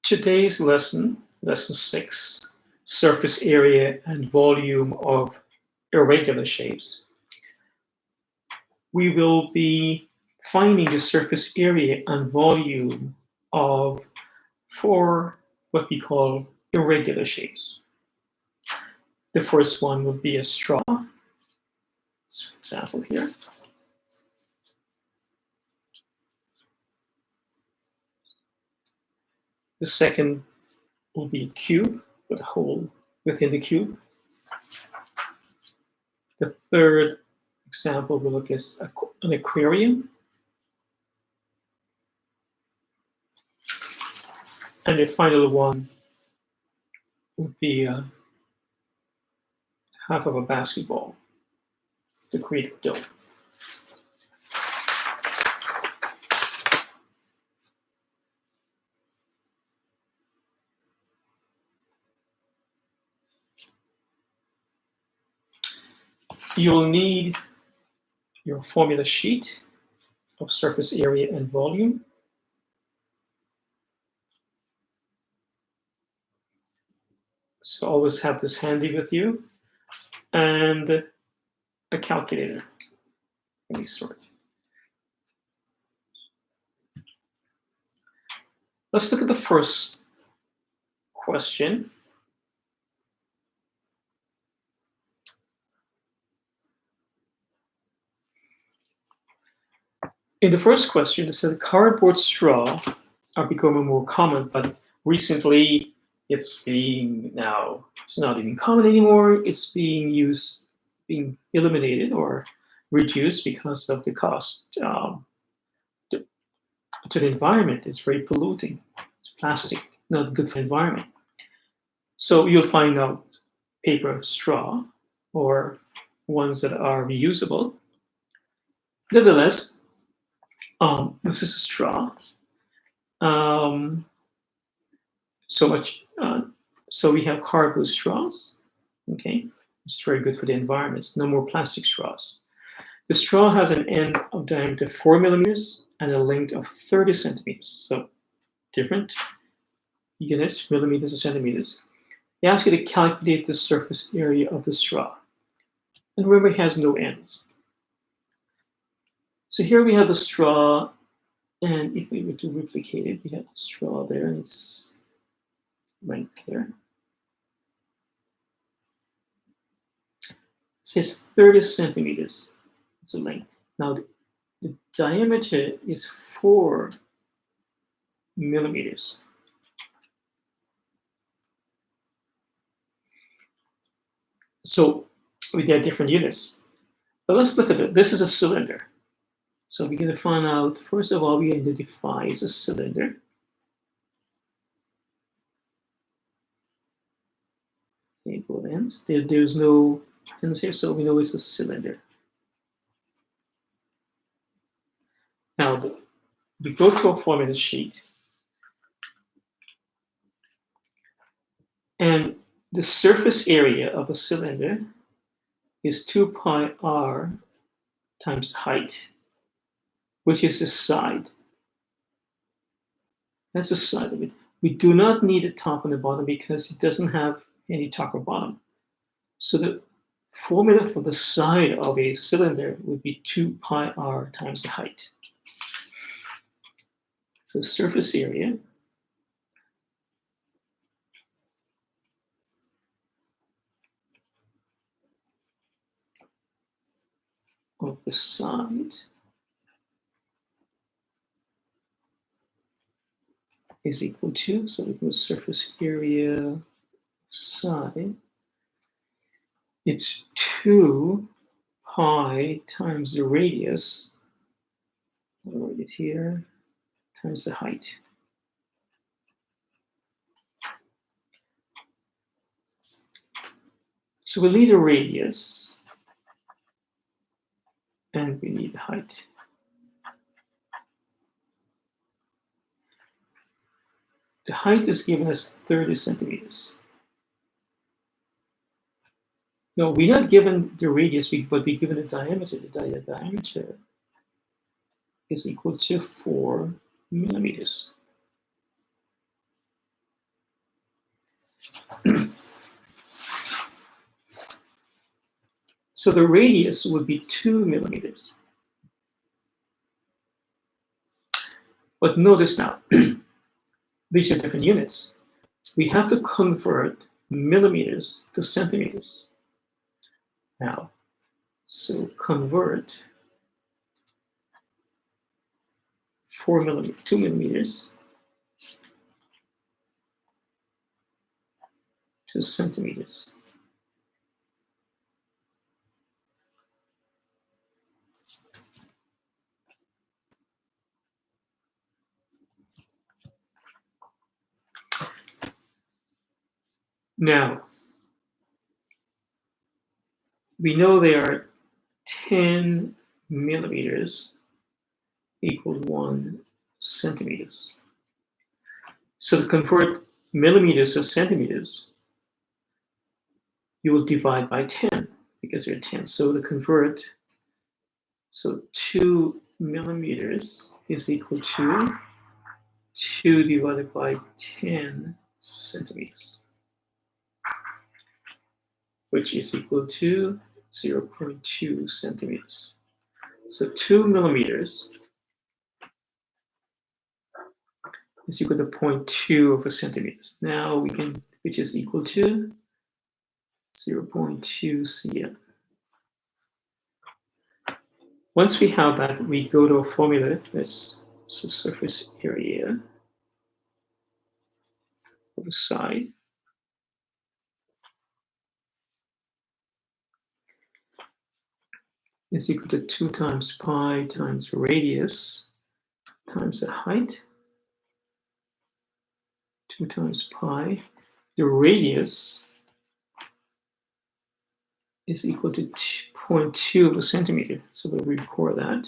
Today's lesson, lesson 6, surface area and volume of irregular shapes. We will be finding the surface area and volume of 4 what we call irregular shapes. The first one would be a straw. This example here. The second will be a cube with a hole within the cube. The third example we'll look at an aquarium. And the final one would be half of a basketball to create a dome. You'll need your formula sheet of surface area and volume. So always have this handy with you, and a calculator. Let me sort. Let's look at the first question. In the first question, it said cardboard straw are becoming more common, but recently it's not even common anymore. It's being eliminated or reduced because of the cost to the environment. It's very polluting. It's plastic, not good for the environment. So you'll find out paper straw or ones that are reusable. Nevertheless, this is a straw. So we have cardboard straws. Okay, it's very good for the environment. No more plastic straws. The straw has an end of diameter 4 millimeters and a length of 30 centimeters. So different units, millimeters or centimeters. They ask you to calculate the surface area of the straw. And remember, it has no ends. So here we have the straw, and if we were to replicate it, we have the straw there, and it's right there. It says 30 centimeters. It's a length. Now the diameter is 4 millimeters. So we get different units. But let's look at it. This is a cylinder. So we're going to find out, first of all, we identify as a cylinder. Okay, both ends. There's no ends here, so we know it's a cylinder. Now, we go to a formula sheet. And the surface area of a cylinder is 2 pi r times height, which is the side. That's the side of it. We do not need a top and a bottom because it doesn't have any top or bottom. So the formula for the side of a cylinder would be 2 pi r times the height. So surface area of the side is equal to, so we go surface area side, it's 2 pi times the radius, I'll write it here, times the height. So we need a radius and we need the height. The height is given as 30 centimeters. No, we're not given the radius, but we're given the diameter. The diameter is equal to 4 millimeters. So the radius would be 2 millimeters. But notice now, these are different units. We have to convert millimeters to centimeters. Now, so convert 2 millimeters to centimeters. Now, we know there are 10 millimeters equals 1 centimeters. So to convert millimeters to centimeters, you will divide by 10 because there are 10. So to convert, so 2 millimeters is equal to 2 divided by 10 centimeters, which is equal to 0.2 centimeters. So 2 millimeters is equal to 0.2 of a centimeter. Now we can, which is equal to 0.2 cm. Once we have that, we go to a formula. That's so surface area of the side is equal to 2 times pi times radius times the height. 2 times pi. The radius is equal to 0.2 of a centimeter. So we'll record that.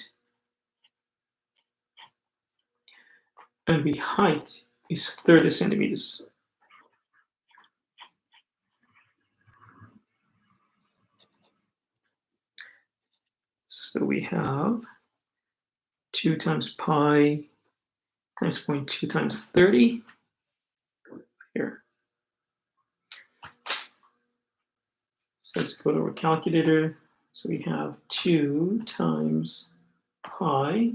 And the height is 30 centimeters. So we have 2 times pi times 0.2 times 30 here. So let's go to our calculator. So we have 2 times pi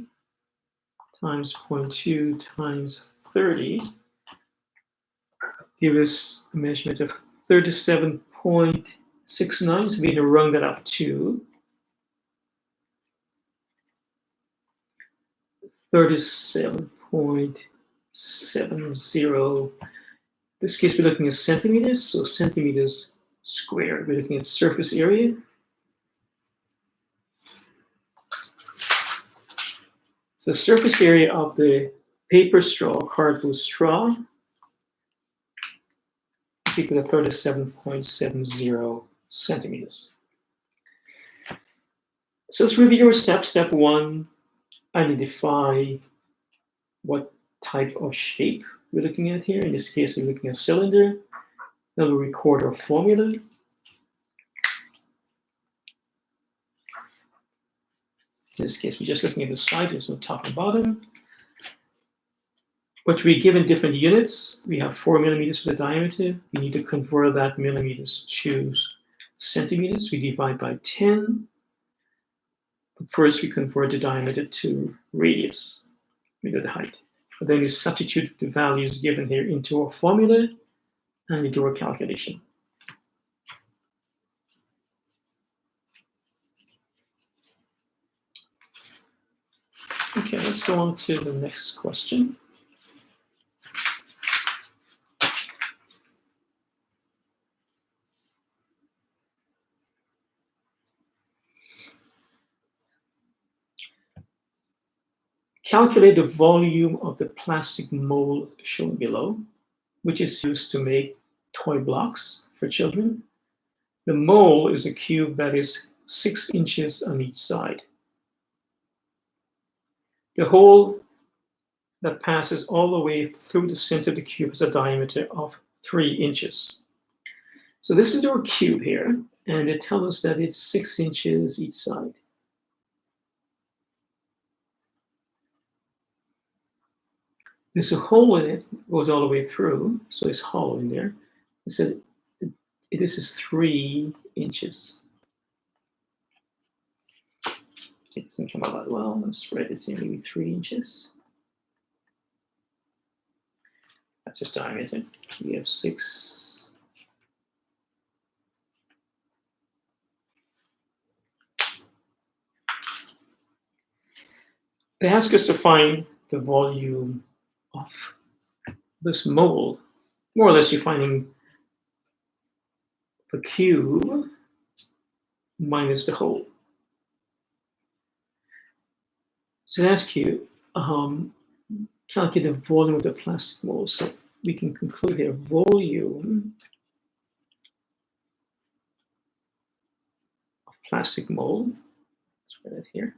times 0.2 times 30 give us a measurement of 37.69. So we need to round that up to 37.70. In this case, we're looking at centimeters, so centimeters squared. We're looking at surface area. So the surface area of the paper straw, cardboard straw, is equal to 37.70 centimeters. So let's review our steps. Step 1, identify what type of shape we're looking at here. In this case, we're looking at a cylinder. Then we'll record our formula. In this case, we're just looking at the side. There's no top and bottom. But we're given different units. We have 4 millimeters for the diameter. We need to convert that millimeters to centimeters. We divide by 10. But first, we convert the diameter to radius, we do the height. But then we substitute the values given here into our formula, and we do our calculation. Okay, let's go on to the next question. Calculate the volume of the plastic mold shown below, which is used to make toy blocks for children. The mold is a cube that is 6 inches on each side. The hole that passes all the way through the center of the cube has a diameter of 3 inches. So this is our cube here, and it tells us that it's 6 inches each side. There's a hole in it, goes all the way through, so it's hollow in there. It said this is 3 inches. It doesn't come out that well. Let's write it in maybe 3 inches. That's its diameter. We have 6. They ask us to find the volume of this mold. More or less, you're finding the cube minus the hole. So they ask you, calculate the volume of the plastic mold. So we can conclude here, volume of plastic mold. Let's write it here.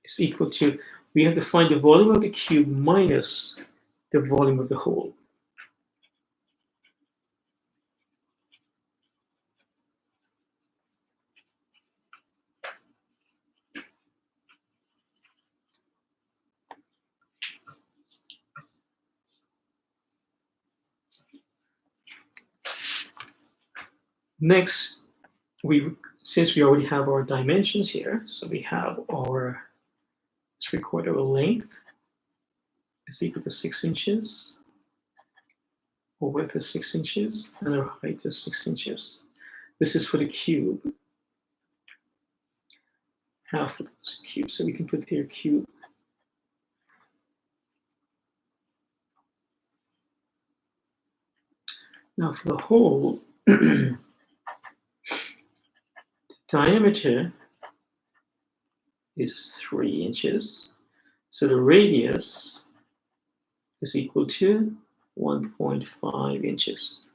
Is equal to, we have to find the volume of the cube minus the volume of the hole. Next, since we already have our dimensions here, so we have our, let's record our length is equal to 6 inches, our width is 6 inches, and our height is 6 inches. This is for the cube. Half of this cube, so we can put here cube. Now for the hole, diameter is 3 inches. So the radius is equal to 1.5 inches.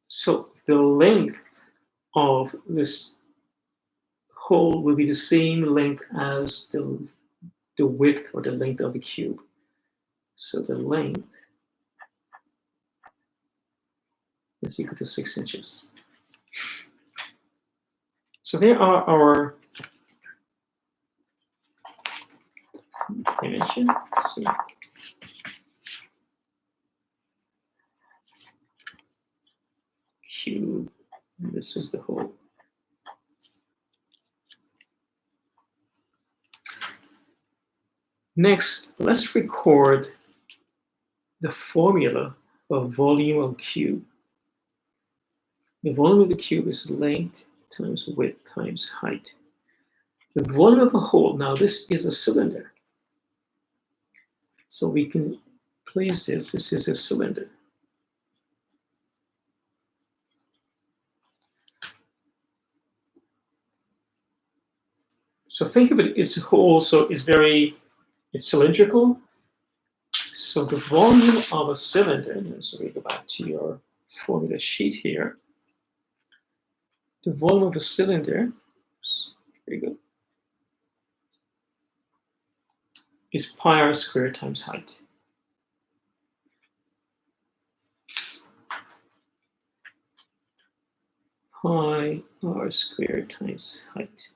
So the length of this hole will be the same length as the width or the length of the cube. So the length is equal to 6 inches. So there are our dimensions. See. Cube, and this is the hole. Next, let's record the formula of volume of cube. The volume of the cube is length times width times height. The volume of a hole, now this is a cylinder. So we can place this is a cylinder. So think of it, its hole, so it's cylindrical. So the volume of a cylinder, so we go back to your formula sheet here. The volume of a cylinder, very good, is pi r squared times height. Pi r squared times height.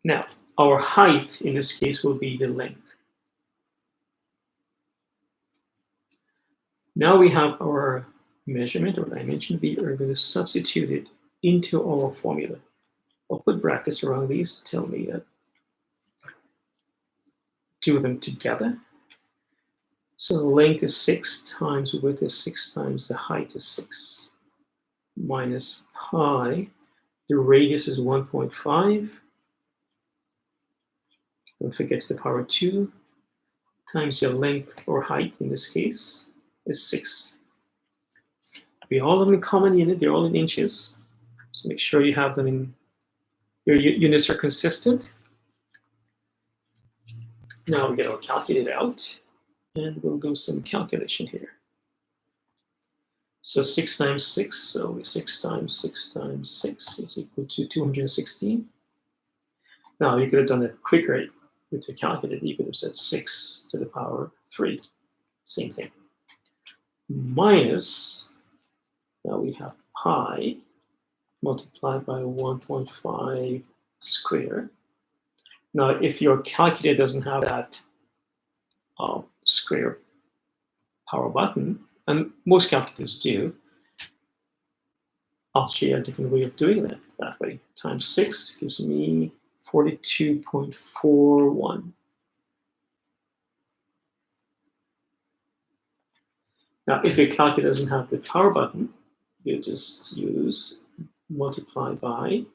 Now, our height in this case will be the length. Now we have our measurement or dimension. We are going to substitute it into our formula. I'll put brackets around these to tell me that. Do them together. So the length is 6 times width is 6 times the height is 6 minus pi. The radius is 1.5. Don't forget to the power 2 times your length or height in this case is 6. We all have them in common unit, they're all in inches. So make sure you have them in, your units are consistent. Now we get our calculator out and we'll do some calculation here. So 6 times 6, so 6 times 6 times 6 is equal to 216. Now you could have done it quicker with your calculator. You could have said 6 to the power 3, same thing. Minus, now we have pi multiplied by 1.5 squared. Now, if your calculator doesn't have that square power button, and most calculators do, I'll show you a different way of doing that way. Times 6 gives me 42.41. Now, if your calculator doesn't have the power button, you just use multiply by,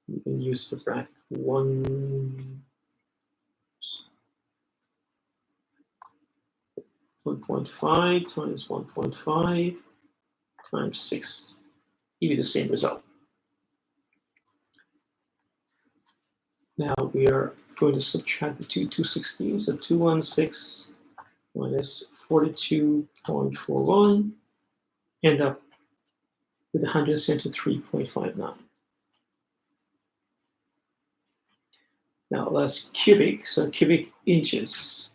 you can use the bracket 1.5 times 1.5 times 6. Give you the same result. Now we are going to subtract the 216, so 216 minus 42.41, end up with 173.59. Now that's cubic, so cubic inches.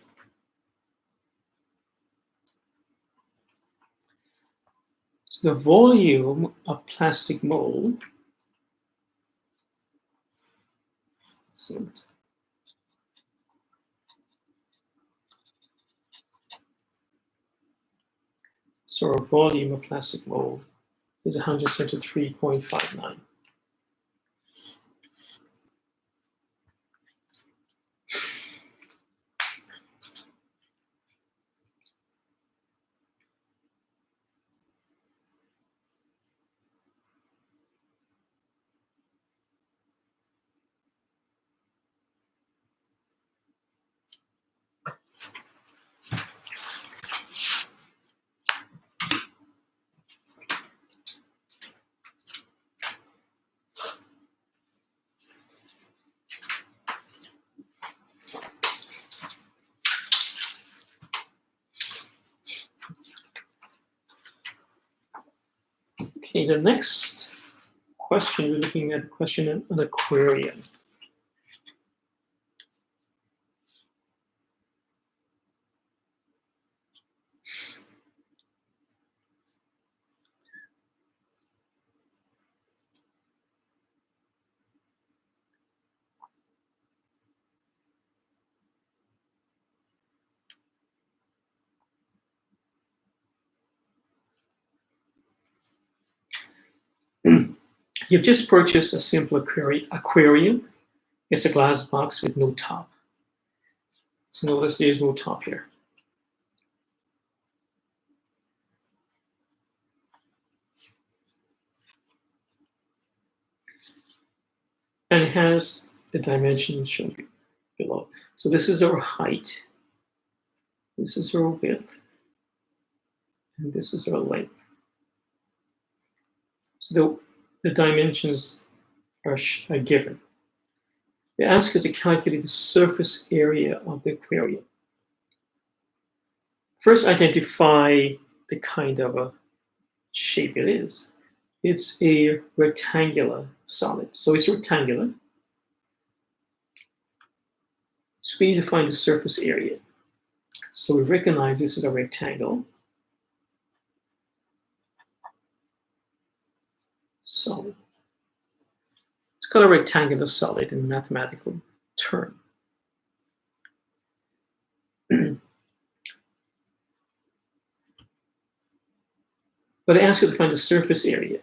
So the volume of plastic mold, so our volume of plastic mold is 173.59. Okay, the next question, we're looking at a question on an aquarium. You've just purchased a simple aquarium. It's a glass box with no top. So notice there's no top here. And it has the dimensions shown below. So this is our height. This is our width. And this is our length. So the dimensions are given. They ask us to calculate the surface area of the aquarium. First, identify the kind of a shape it is. It's a rectangular solid. So it's rectangular. So we need to find the surface area. So we recognize this is a rectangle. Solid. It's called a rectangular solid in mathematical term. But I ask you to find the surface area.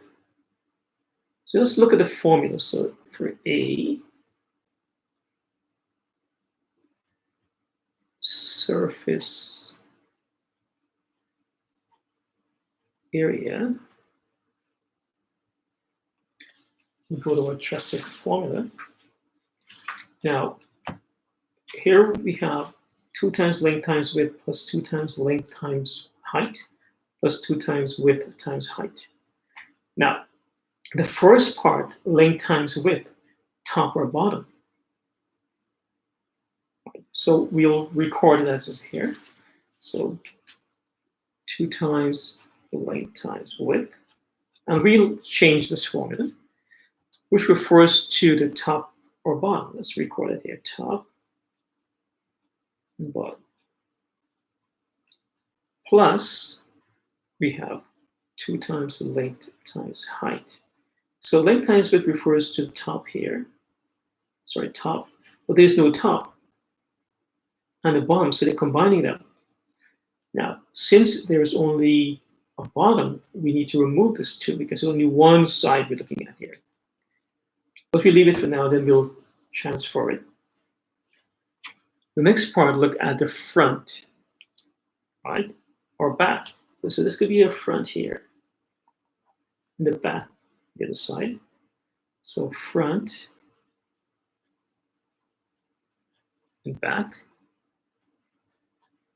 So let's look at the formula. So for A, surface area, we go to our trusted formula. Now, here we have 2 times length times width plus 2 times length times height plus 2 times width times height. Now, the first part, length times width, top or bottom. So we'll record it as is here. So 2 times length times width. And we'll change this formula, which refers to the top or bottom. Let's record it here, top and bottom. Plus, we have 2 times length times height. So length times width refers to the top here. Sorry, top. But there's no top and the bottom, so they're combining them. Now, since there's only a bottom, we need to remove this 2 because only one side we're looking at here. But we leave it for now, then we'll transfer it. The next part, look at the front, right? Or back. So this could be a front here. And the back, the other side. So front and back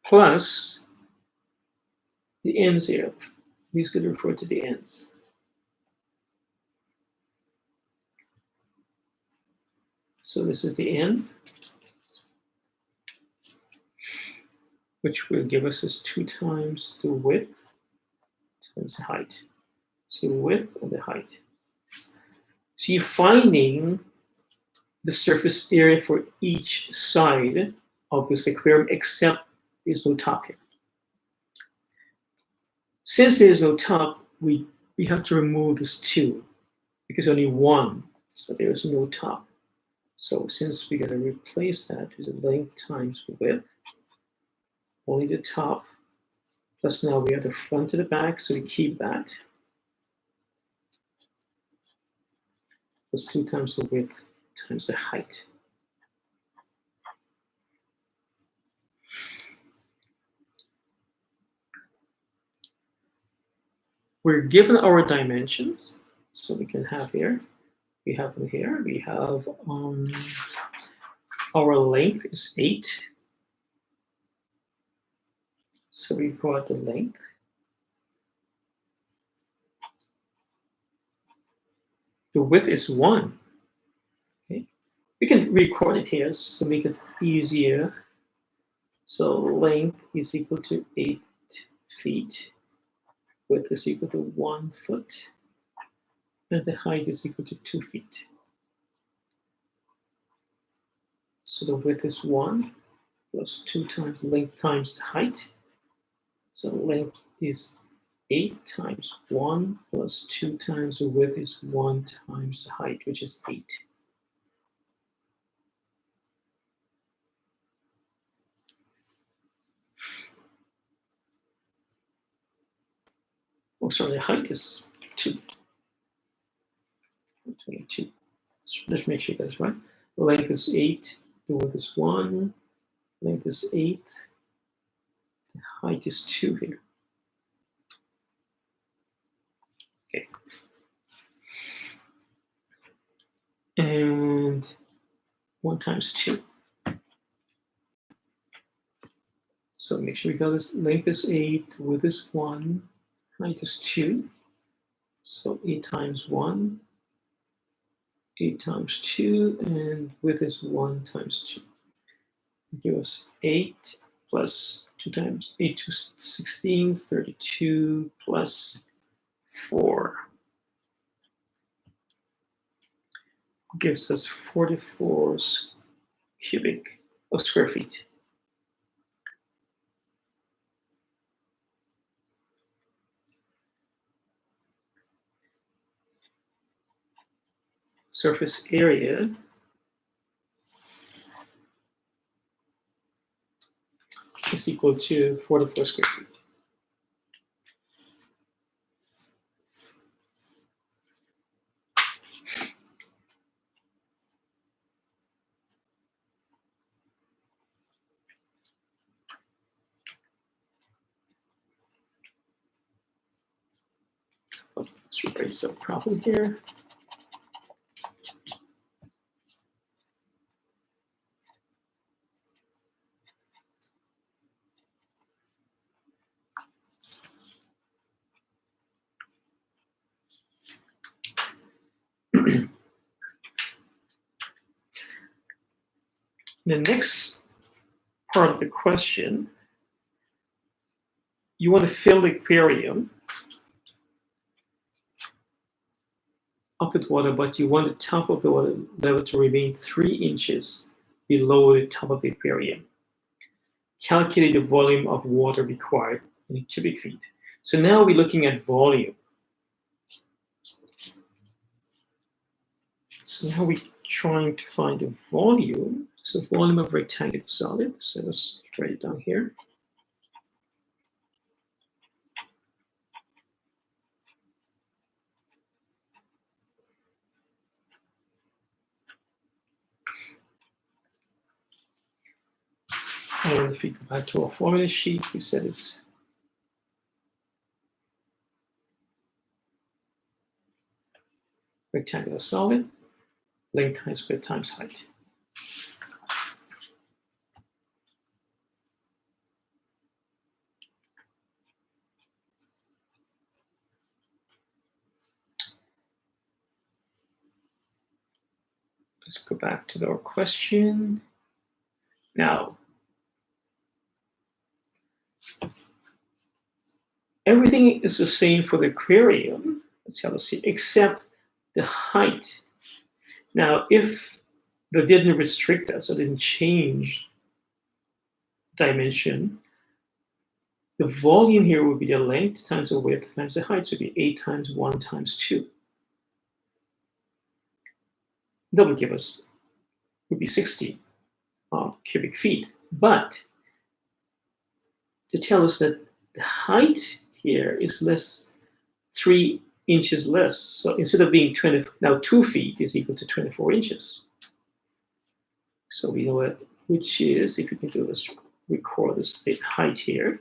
plus the ends here. These could refer to the ends. So this is the end, which will give us as 2 times the width times the height. So width and the height. So you're finding the surface area for each side of this aquarium, except there's no top here. Since there's no top, we have to remove this 2 because only one, so there is no top. So since we're going to replace that with the length times width, only the top, plus now we have the front to the back, so we keep that. Plus 2 times the width times the height. We're given our dimensions, so we can have here, we have our length is 8. So we got the length. The width is 1. Okay. We can record it here to make it easier. So length is equal to 8 feet. Width is equal to 1 foot. And the height is equal to 2 feet. So the width is 1 plus 2 times length times height. So length is 8 times 1 plus 2 times the width is 1 times the height, which is 8. Oh, sorry, the height is 2. 22. Let's make sure that's right. The length is 8, the width is 1, length is 8, the height is 2 here. Okay. And 1 times 2. So make sure we got this. Length is 8, width is 1, height is 2. So 8 times 1, 8 times 2, and width is 1 times 2. Give us 8 plus 2 times 8 to 16, 32 plus 4. Gives us 44 cubic of square feet. Surface area is equal to 44 square feet. Let's write this up properly here. The next part of the question, you want to fill the aquarium up with water, but you want the top of the water level to remain 3 inches below the top of the aquarium. Calculate the volume of water required in cubic feet. So now we're looking at volume. So now we're trying to find the volume. So volume of rectangular solid. So let's write it down here. And if we go back to our formula sheet, we said it's rectangular solid, length times width times height. Let's go back to our question. Now, everything is the same for the aquarium, let's have a see, except the height. Now, if they didn't restrict us or didn't change dimension, the volume here would be the length times the width times the height, so it'd be 8 times 1 times 2. That would give us, would be 60 cubic feet. But to tell us that the height here is less, 3 inches less. So instead of being 20, now 2 feet is equal to 24 inches. So we know what, which is, if we can do this, record this height here,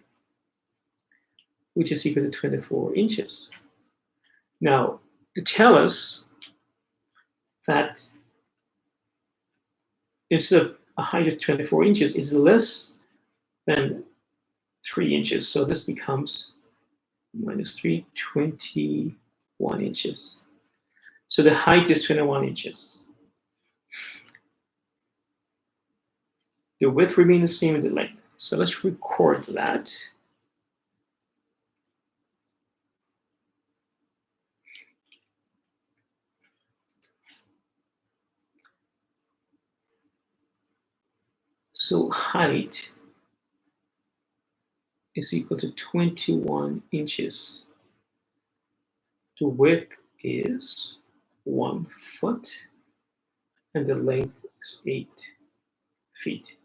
which is equal to 24 inches. Now, to tell us that instead of a height of 24 inches is less than 3 inches. So this becomes minus 3, 21 inches. So the height is 21 inches. The width remains the same as the length. So let's record that. So height is equal to 21 inches. The width is 1 foot, and the length is 8 feet.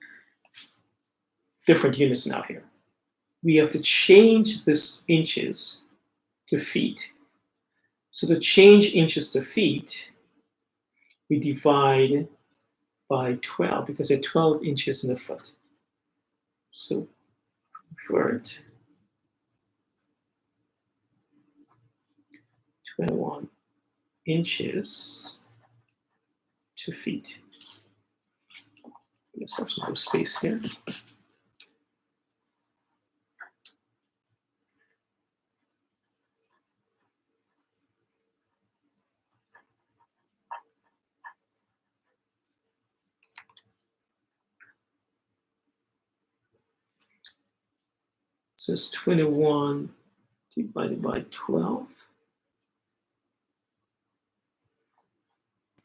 Different units now here. We have to change this inches to feet. So to change inches to feet, we divide by 12 because they're 12 inches in a foot. So convert 21 inches to feet. Let's have some more space here. So it's 21 divided by 12,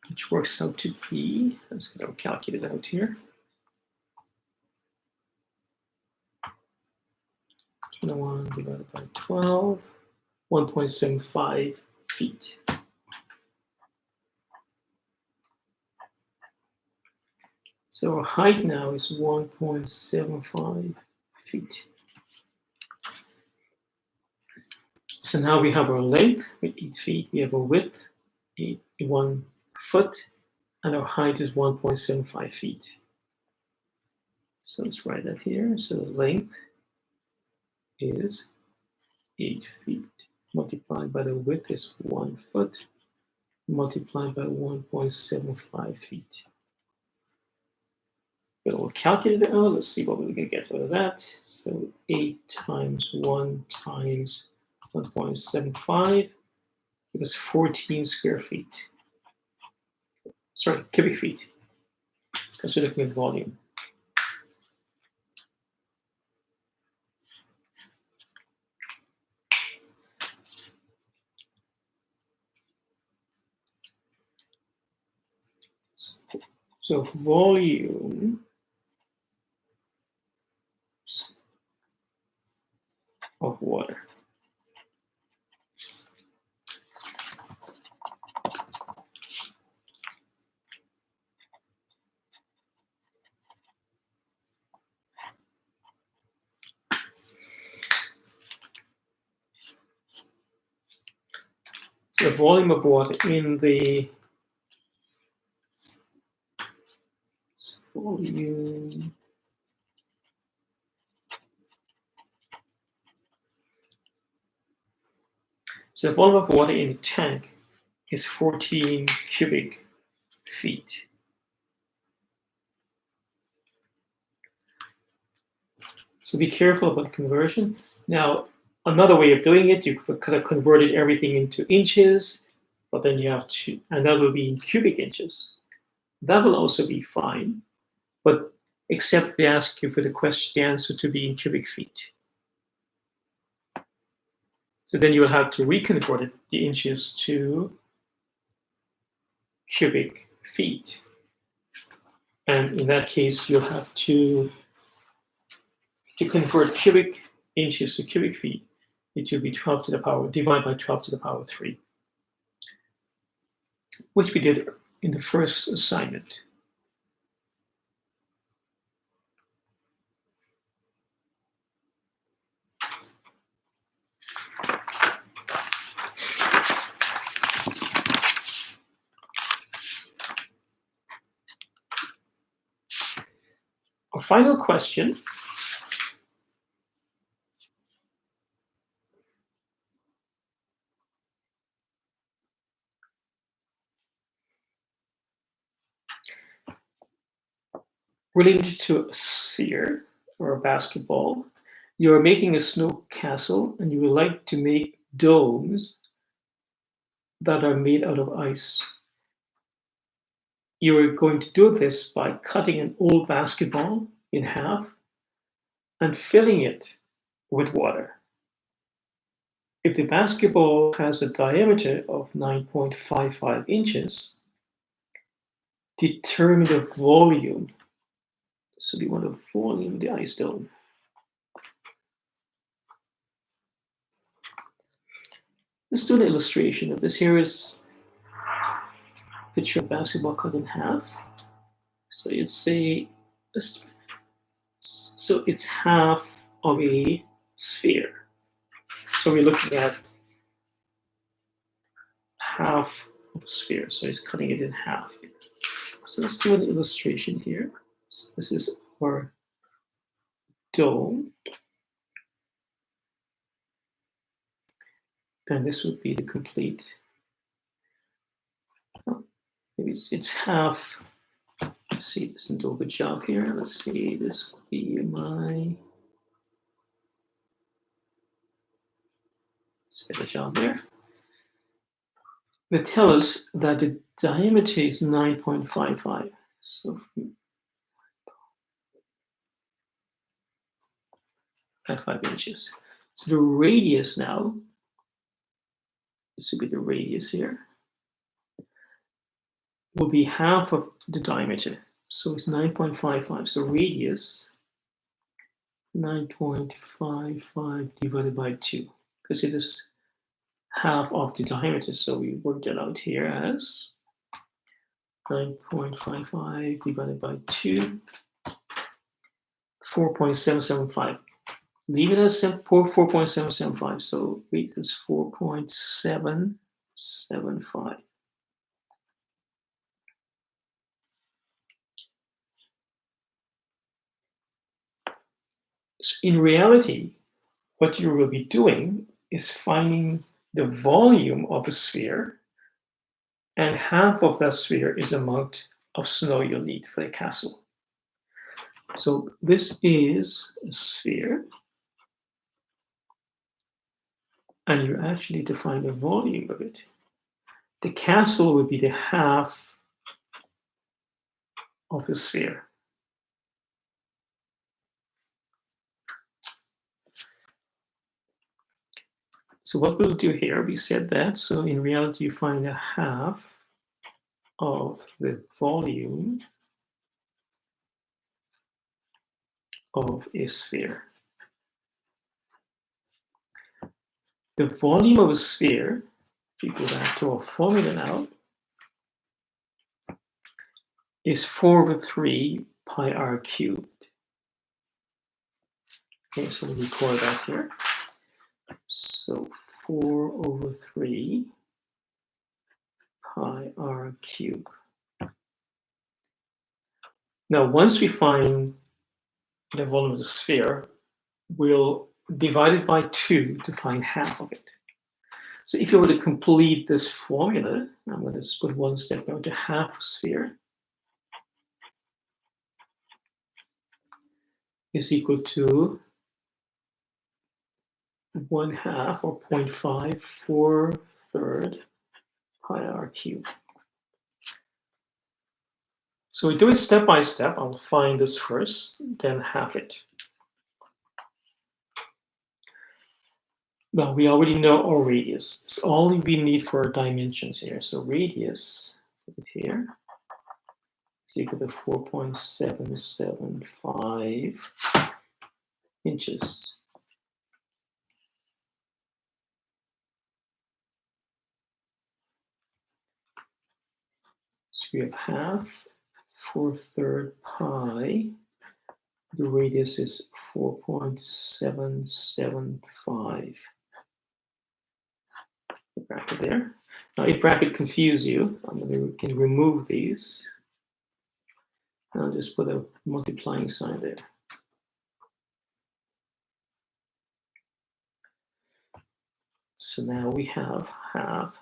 which works out to be, let's get our calculator out here. 21 divided by 12, 1.75 feet. So our height now is 1.75 feet. So now we have our length with 8 feet, we have a width, 1 foot, and our height is 1.75 feet. So let's write that here. So the length is 8 feet multiplied by the width is 1 foot multiplied by 1.75 feet. We'll calculate it out. Let's see what we're going to get out of that. So 8 times 1 times 1.75 is 14 square feet. Sorry, cubic feet, because we're looking at volume. So volume of water. the volume of water in the volume so the volume of water in the tank is 14 cubic feet. So be careful about conversion. Now, another way of doing it, you could kind of converted everything into inches, but then you have to, and that will be in cubic inches. That will also be fine, but except they ask you for the answer to be in cubic feet. So then you will have to reconvert it, the inches to cubic feet. And in that case, you'll have to convert cubic inches to cubic feet. It will be 12 to the power, divide by 12 to the power 3, which we did in the first assignment. Our final question related to a sphere or a basketball. You are making a snow castle and you would like to make domes that are made out of ice. You are going to do this by cutting an old basketball in half and filling it with water. If the basketball has a diameter of 9.55 inches, determine the volume. So we want a volume of the ice dome. Let's do an illustration of this. Here is a picture of basketball cut in half. So you'd say, so it's half of a sphere. So we're looking at half of a sphere. So it's cutting it in half. So let's do an illustration here. So this is our dome. And this would be the complete, maybe it's half. Let's see, this doesn't do a good job here. Let's see, this would be my, let's get a job there. They tell us that the diameter is 9.55. So 5 inches. So the radius now, this would be the radius here, will be half of the diameter. So it's 9.55. So radius, 9.55 divided by 2, because it is half of the diameter. So we work that out here as 9.55 divided by 2, 4.775. Leave it as 4.775. So weight is 4.775. So in reality, what you will be doing is finding the volume of a sphere, and half of that sphere is the amount of snow you'll need for the castle. So this is a sphere, and you actually define the volume of it. The castle would be the half of the sphere. So what we'll do here, we said that, so in reality you find a half of the volume of a sphere. The volume of a sphere, if you go back to our formula now, is 4/3 pi r cubed. Okay, so we'll record that here. So 4/3 pi r cubed. Now, once we find the volume of the sphere, we'll divide it by 2 to find half of it. So if you were to complete this formula, I'm going to just put one step down to half a sphere is equal to 1/2 or 0.5 4/3 pi r cubed. So we do it step by step. I'll find this first, then half it. Now we already know our radius. It's all we need for dimensions here. So radius, put it here, is equal to 4.775 inches. So we have 1/2 4/3 pi. The radius is 4.775. The bracket there. Now, if bracket confuse you, can remove these. I'll just put a multiplying sign there. So now we have half.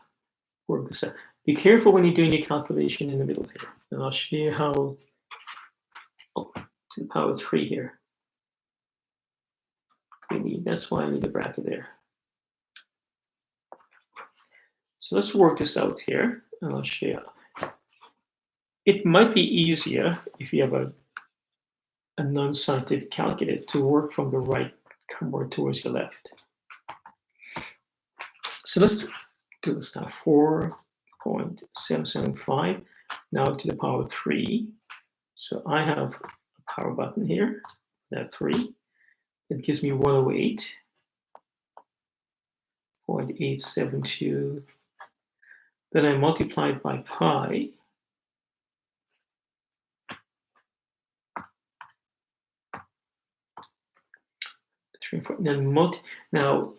Work this out. Be careful when you're doing your calculation in the middle here. And I'll show you how, to the power 3 here. That's why I need the bracket there. So let's work this out here, and I'll show you. It might be easier if you have a non-scientific calculator to work from the right more towards the left. So let's do this now. 4.775 now to the power 3. So I have a power button here, that 3. It gives me 108.872. Then I multiply it by pi. Then now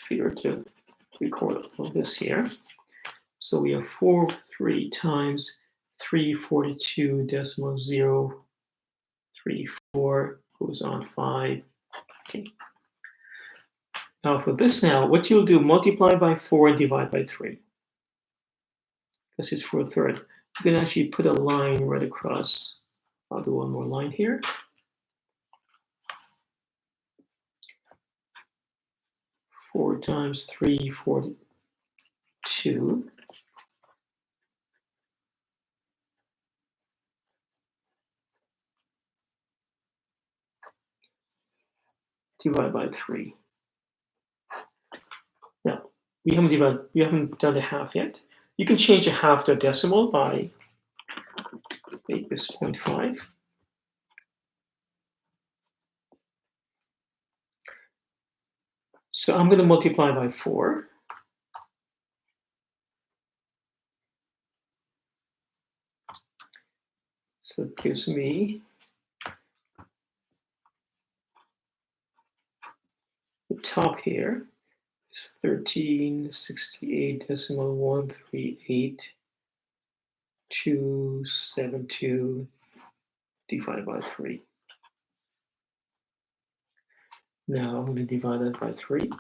figure to record all this here. So we have 3 times 342.034 goes on 5. Okay. Now for this what you'll do, multiply by 4 and divide by 3. This is 4/3. You can actually put a line right across. I'll do one more line here. Four times 342 divided by 3. Now we haven't done the half yet. You can change a half to a decimal by make this 0.5. So I'm going to multiply by 4. So it gives me the top here is 1368.138.272 divided by 3. Now I'm going to divide that by 3. It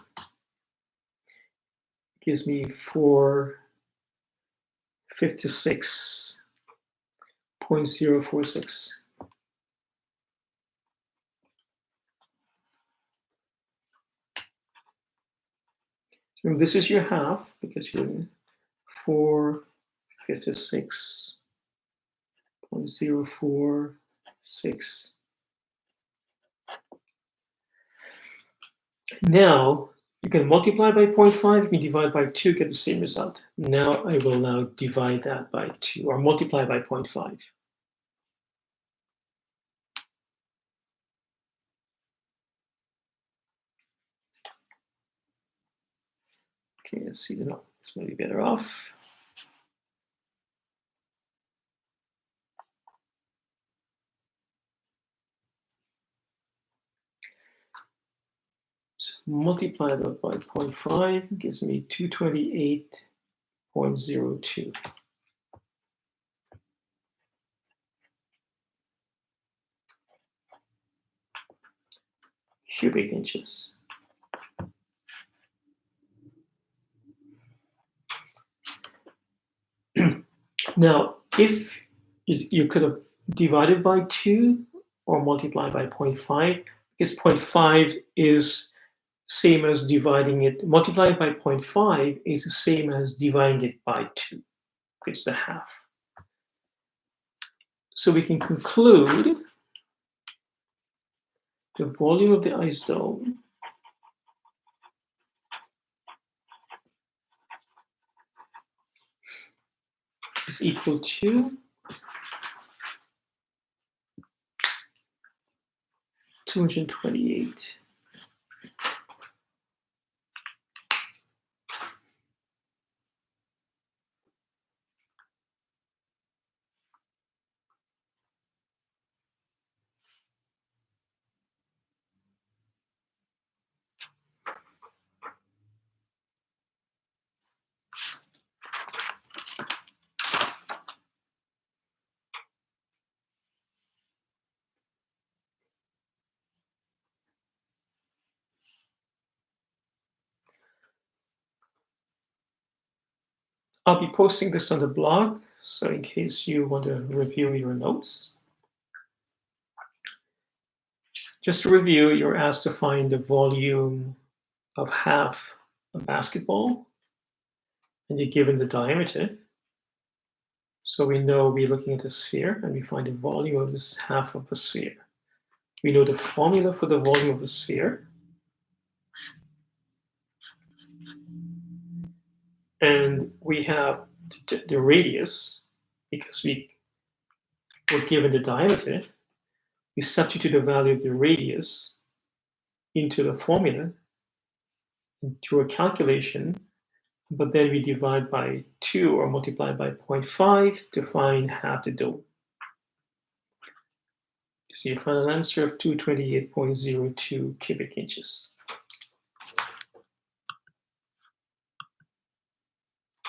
gives me 456.046. So this is your half because you're 456.046. Now you can multiply by 0.5, you can divide by 2, get the same result. Now I will divide that by 2 or multiply by 0.5. Okay, let's see. No, it's maybe better off. So multiply that by 0.5 gives me 228.8 0.02 cubic inches. Now, if you could have divided by 2 or multiplied by 0.5, because 0.5 is same as dividing it, multiplied by 0.5 is the same as dividing it by 2, which is a half. So we can conclude the volume of the ice dome is equal to 228. I'll be posting this on the blog, so in case you want to review your notes. Just to review, you're asked to find the volume of half a basketball, and you're given the diameter. So we know we're looking at a sphere, and we find the volume of this half of a sphere. We know the formula for the volume of a sphere. And we have the radius, because we were given the diameter. We substitute the value of the radius into the formula through a calculation, but then we divide by 2 or multiply by 0.5 to find half the dome. So your final answer of 228.02 cubic inches.